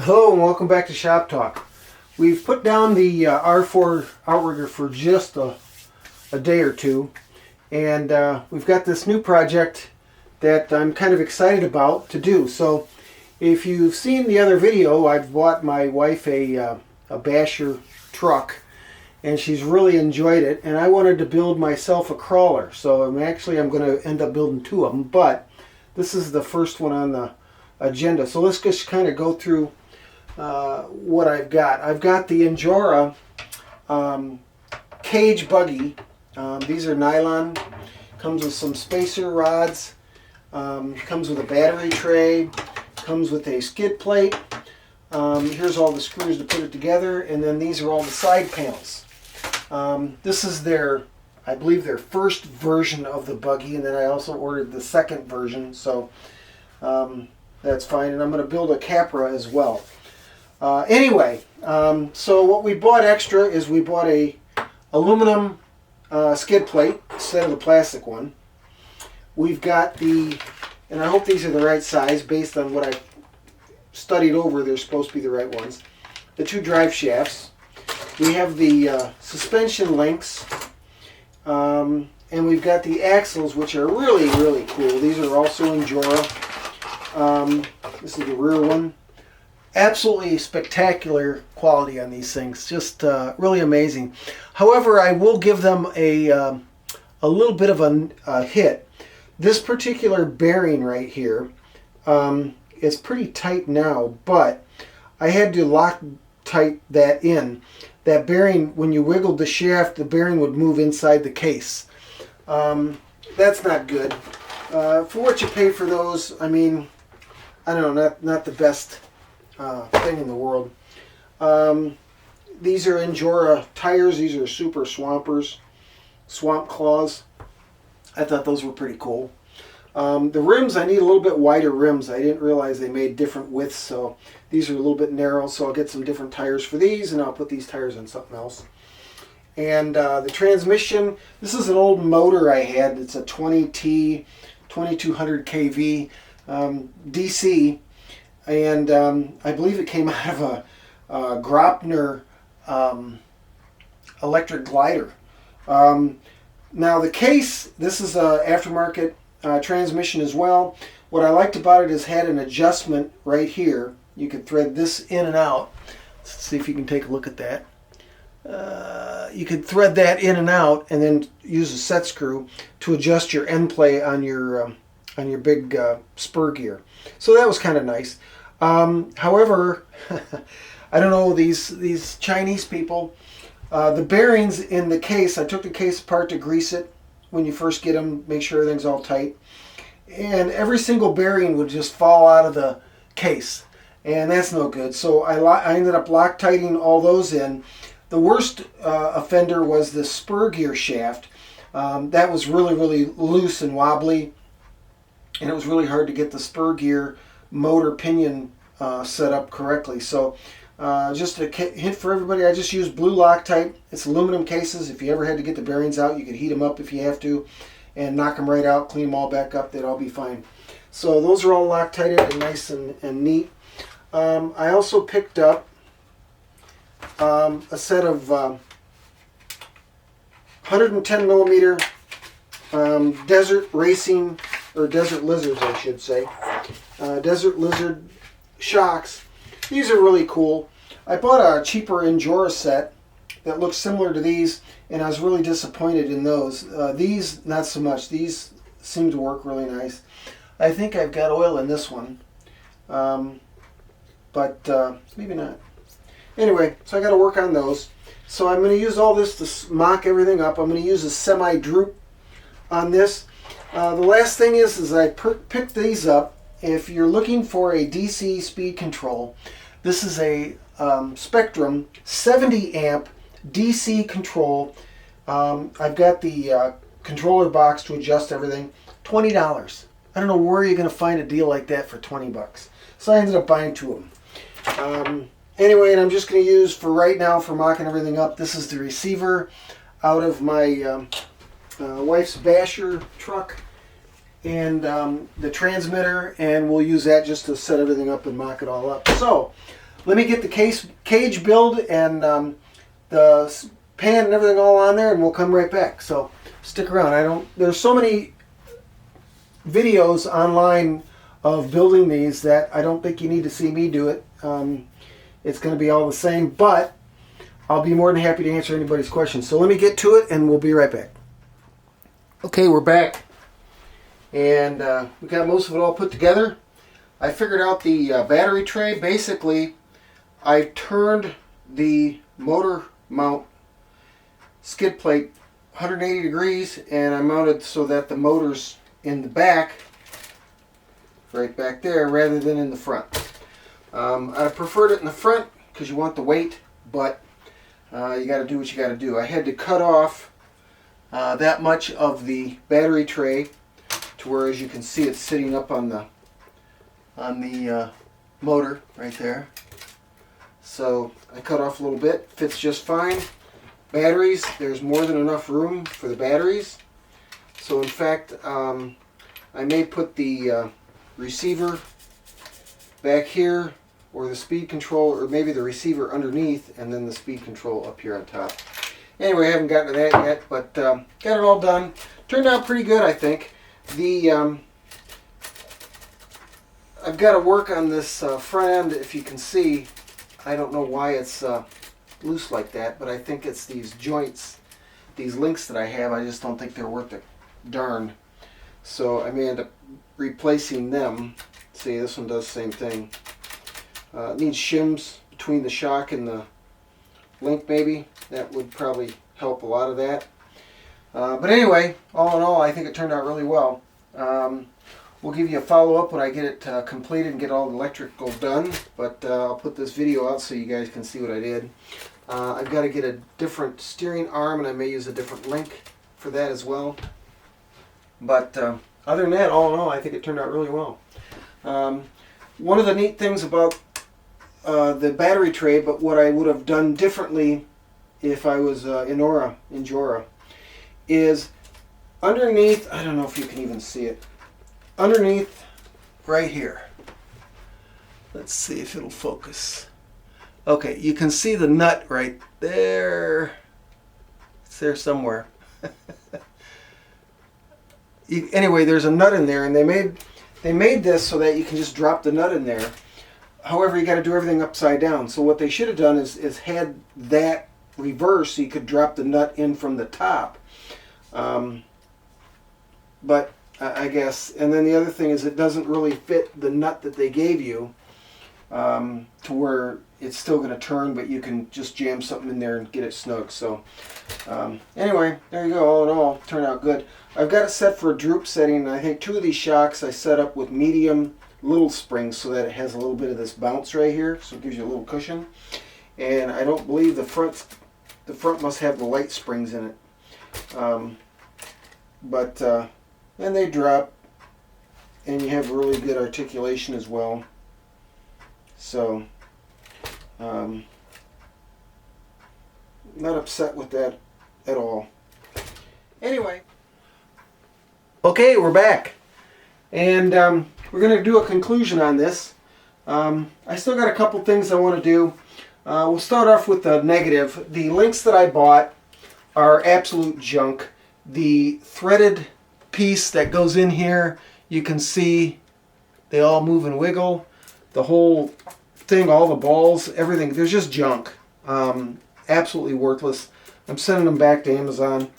Hello and welcome back to Shop Talk. We've put down the R4 outrigger for just a day or two, and we've got this new project that I'm kind of excited about to do. So if you've seen the other video, I've bought my wife a basher truck, and she's really enjoyed it, and I wanted to build myself a crawler. So I'm going to end up building two of them, but this is the first one on the agenda. So let's just kind of go through what I've got. I've got the INJORA cage buggy. These are nylon. Comes with some spacer rods. Comes with a battery tray. Comes with a skid plate. Here's all the screws to put it together, and then these are all the side panels. This is their, I believe, their first version of the buggy, and then I also ordered the second version, so that's fine. And I'm going to build a Capra as well. Anyway, so what we bought extra is we bought a aluminum skid plate instead of the plastic one. We've got the, and I hope these are the right size based on what I studied over, they're supposed to be the right ones. The two drive shafts. We have the suspension links, and we've got the axles, which are really cool. These are also INJORA. This is the rear one. Absolutely spectacular quality on these things, just really amazing. However, I will give them a little bit of a hit. This particular bearing right here is pretty tight now, but I had to Loctite that in. That bearing, when you wiggled the shaft, the bearing would move inside the case. That's not good. For what you pay for those, I mean, I don't know, not the best thing in the world. These are INJORA tires. These are Super Swampers, Swamp Claws. I thought those were pretty cool. The rims, I need a little bit wider rims. I didn't realize they made different widths, so these are a little bit narrow, so I'll get some different tires for these, and I'll put these tires on something else. And the transmission, this is an old motor I had. It's a 20T, 2200 kV DC, and I believe it came out of a Grapner electric glider. Now the case, this is a aftermarket transmission as well. What I liked about it is had an adjustment right here. You can thread this in and out. Let's see if you can take a look at that. You could thread that in and out, and then use a set screw to adjust your end play on your big spur gear. So that was kind of nice. However, I don't know, these Chinese people, the bearings in the case, I took the case apart to grease it when you first get them, make sure everything's all tight, and every single bearing would just fall out of the case, and that's no good. So I ended up Loctiting all those in. The worst offender was the spur gear shaft. That was really loose and wobbly, and it was really hard to get the spur gear motor pinion set up correctly. So just a hint for everybody, I just use blue Loctite. It's aluminum cases. If you ever had to get the bearings out, you could heat them up if you have to and knock them right out, clean them all back up, they'd all be fine. So those are all Loctited and nice and neat. I also picked up a set of 110 millimeter desert racing, or desert lizards I should say, desert lizard shocks. These are really cool. I bought a cheaper INJORA set that looks similar to these, and I was really disappointed in those. These, not so much. These seem to work really nice. I think I've got oil in this one, but maybe not. Anyway, so I got to work on those. So I'm going to use all this to mock everything up. I'm going to use a semi-droop on this. The last thing is I picked these up. If you're looking for a DC speed control, this is a Spectrum 70 amp DC control. I've got the controller box to adjust everything. $20. I don't know where you're going to find a deal like that for 20 bucks. So I ended up buying two of them. Anyway, and I'm just going to use for right now for mocking everything up. This is the receiver out of my wife's basher truck, and the transmitter, and we'll use that just to set everything up and mock it all up. So let me get the cage build and the pan and everything all on there, and we'll come right back. So stick around. There's so many videos online of building these that I don't think you need to see me do it. It's going to be all the same, but I'll be more than happy to answer anybody's questions. So let me get to it, and we'll be right back. Okay, we're back, and we got most of it all put together. I figured out the battery tray. Basically, I turned the motor mount skid plate 180 degrees, and I mounted so that the motor's in the back, right back there, rather than in the front. I preferred it in the front because you want the weight, but you got to do what you got to do. I had to cut off that much of the battery tray to where, as you can see, it's sitting up on the motor right there. So I cut off a little bit. Fits just fine. Batteries, there's more than enough room for the batteries. So in fact, I may put the receiver back here, or the speed control, or maybe the receiver underneath, and then the speed control up here on top. Anyway, I haven't gotten to that yet, but got it all done. Turned out pretty good, I think. I've got to work on this front end. If you can see, I don't know why it's loose like that, but I think it's these joints, these links that I have. I just don't think they're worth a darn. So I may end up replacing them. See, this one does the same thing. It needs shims between the shock and the link, maybe. That would probably help a lot of that. But anyway, all in all, I think it turned out really well. We'll give you a follow-up when I get it completed and get all the electrical done. But I'll put this video out so you guys can see what I did. I've got to get a different steering arm, and I may use a different link for that as well. But other than that, all in all, I think it turned out really well. One of the neat things about the battery tray, but what I would have done differently if I was INJORA, is underneath, I don't know if you can even see it, underneath right here. Let's see if it'll focus. Okay, you can see the nut right there. It's there somewhere. Anyway, there's a nut in there, and they made this so that you can just drop the nut in there. However, you got to do everything upside down. So what they should have done is had that reverse so you could drop the nut in from the top. But I guess, and then the other thing is it doesn't really fit the nut that they gave you to where it's still going to turn, but you can just jam something in there and get it snug. So anyway, there you go. All in all, turned out good. I've got it set for a droop setting. I think 2 of these shocks I set up with medium little springs so that it has a little bit of this bounce right here, so it gives you a little cushion. And I don't believe the front must have the light springs in it. And they drop, and you have really good articulation as well. So not upset with that at all. Anyway, okay, we're back, and we're going to do a conclusion on this. I still got a couple things I want to do. We'll start off with the negative. The links that I bought are absolute junk. The threaded piece that goes in here, you can see they all move and wiggle. The whole thing, all the balls, everything, there's just junk. Absolutely worthless. I'm sending them back to Amazon.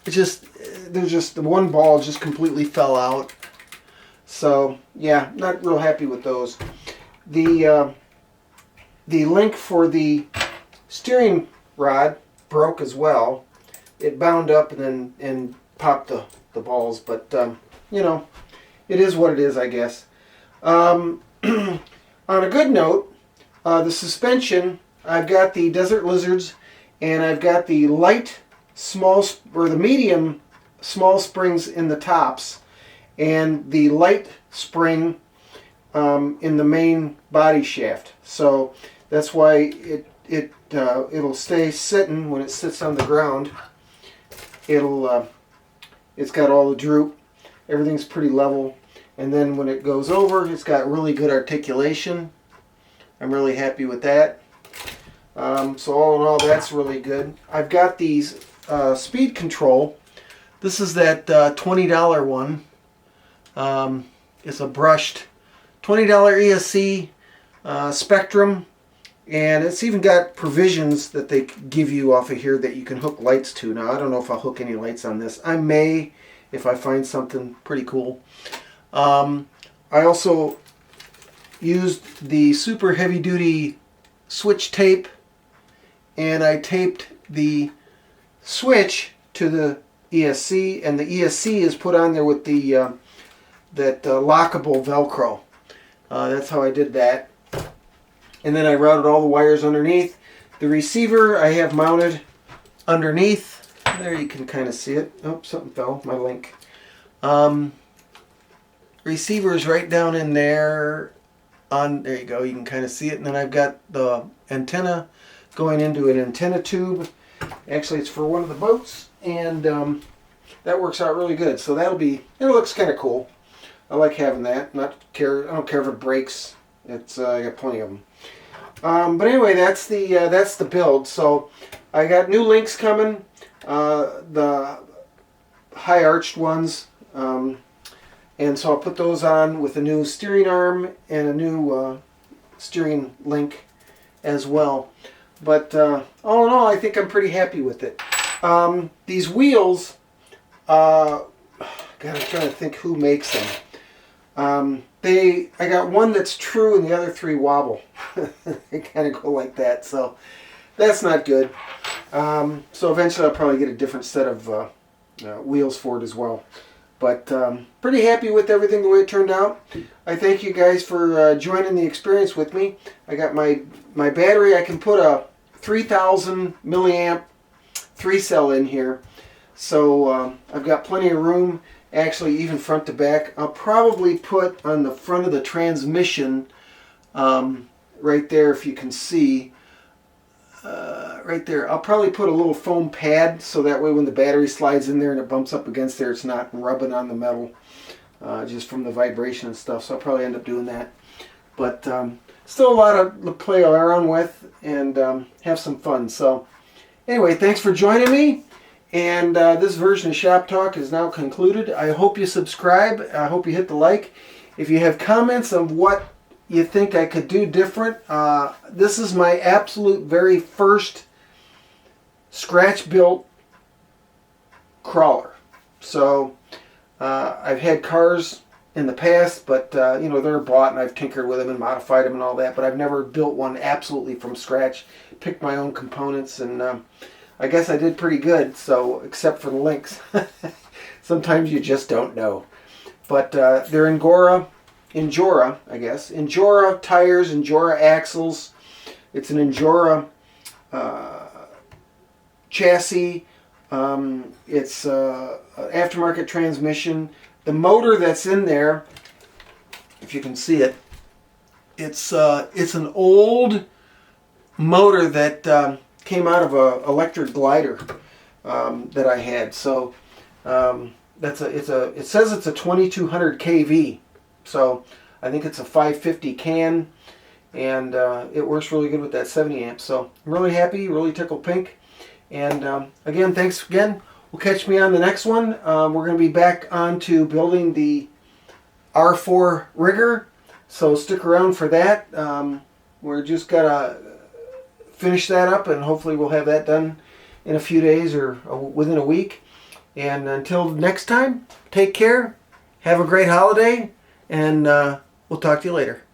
There's just the one ball just completely fell out. So yeah, not real happy with those. The link for the steering rod broke as well. It bound up and popped the balls, but you know, it is what it is, I guess. On a good note, the suspension, I've got the Desert Lizards, and I've got the light small, or the medium small springs in the tops, and the light spring in the main body shaft. So that's why it'll stay sitting when it sits on the ground. It's got all the droop. Everything's pretty level. And then when it goes over, it's got really good articulation. I'm really happy with that. So all in all, that's really good. I've got these speed control. This is that $20 one. It's a brushed $20 ESC Spectrum, and it's even got provisions that they give you off of here that you can hook lights to. Now I don't know if I'll hook any lights on this. I may, if I find something pretty cool. I also used the super heavy duty switch tape, and I taped the switch to the ESC, and the ESC is put on there with the lockable Velcro. That's how I did that. And then I routed all the wires underneath. The receiver I have mounted underneath. There you can kind of see it. Oh, something fell, my link. Receiver is right down in there. There you go, you can kind of see it. And then I've got the antenna going into an antenna tube. Actually, it's for one of the boats, and that works out really good. So it looks kind of cool. I like having that. I don't care if it breaks. I got plenty of them. But anyway, that's the build. So I got new links coming. The high arched ones. And so I'll put those on with a new steering arm and a new steering link as well. But all in all, I think I'm pretty happy with it. These wheels, God, I'm trying to think who makes them. I got one that's true and the other three wobble. They kind of go like that, so that's not good. So eventually I'll probably get a different set of wheels for it as well. But pretty happy with everything the way it turned out. I thank you guys for joining the experience with me. I got my battery. I can put a 3,000 milliamp 3-cell in here. So I've got plenty of room, actually even front to back. I'll probably put on the front of the transmission, right there if you can see, right there, I'll probably put a little foam pad so that way when the battery slides in there and it bumps up against there, it's not rubbing on the metal just from the vibration and stuff. So I'll probably end up doing that. But still a lot to play around with and have some fun. So anyway, thanks for joining me. And this version of Shop Talk is now concluded. I hope you subscribe. I hope you hit the like. If you have comments of what you think I could do different, this is my absolute very first scratch-built crawler. So I've had cars in the past, but you know, they're bought and I've tinkered with them and modified them and all that, but I've never built one absolutely from scratch. Picked my own components, and I guess I did pretty good, so except for the links. Sometimes you just don't know. But they're INJORA, I guess. INJORA tires, INJORA axles. It's an INJORA chassis. It's an aftermarket transmission. The motor that's in there, if you can see it, it's an old motor that came out of a electric glider that I had. So it says it's a 2200 kV. So I think it's a 550 can, and it works really good with that 70 amps. So I'm really happy, really tickled pink. And again, thanks again. We'll catch me on the next one. We're going to be back on to building the R4 rigger, so stick around for that. We're just got to finish that up, and hopefully we'll have that done in a few days or within a week. And until next time, take care, have a great holiday, and we'll talk to you later.